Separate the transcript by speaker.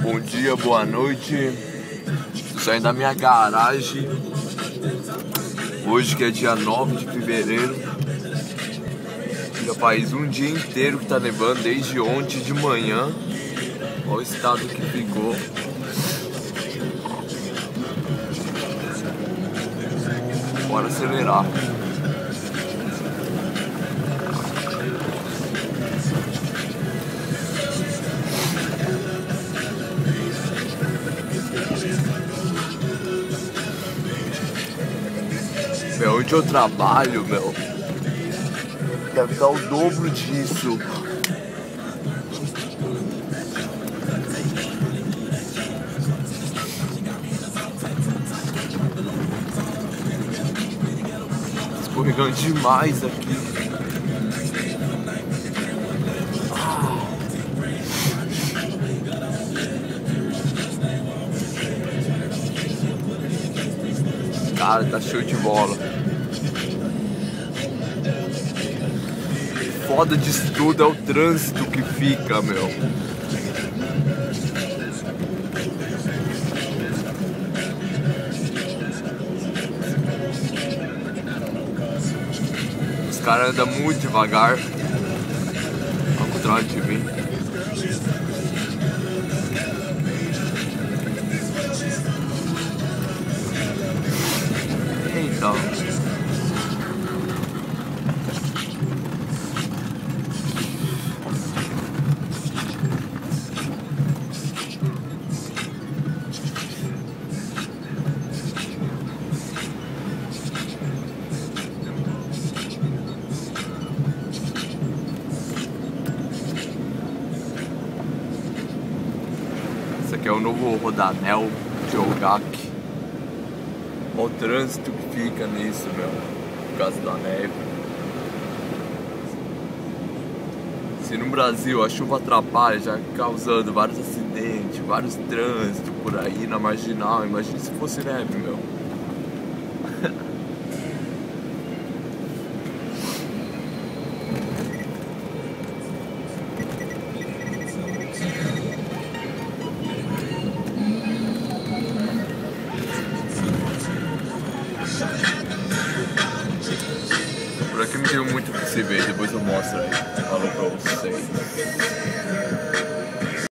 Speaker 1: Bom dia, boa noite. Tô saindo da minha garagem hoje, que é dia 9 de fevereiro. Já faz um dia inteiro que tá nevando, desde ontem de manhã. Olha o estado que ficou. Bora acelerar. Meu, onde eu trabalho, meu, deve dar o dobro disso. Escorregando demais aqui. Cara, tá show de bola. Foda disso tudo é o trânsito que fica, meu. Os caras andam muito devagar, ao contrário de mim. Eita. Esse aqui é o novo Rodanel de Ogak. Olha o trânsito que fica nisso, meu, por causa da neve. Se no Brasil a chuva atrapalha, já causando vários acidentes, vários trânsitos por aí na marginal, imagina se fosse neve, meu. Por aqui não tem muito o que se ver, depois eu mostro aí. Falou pra vocês.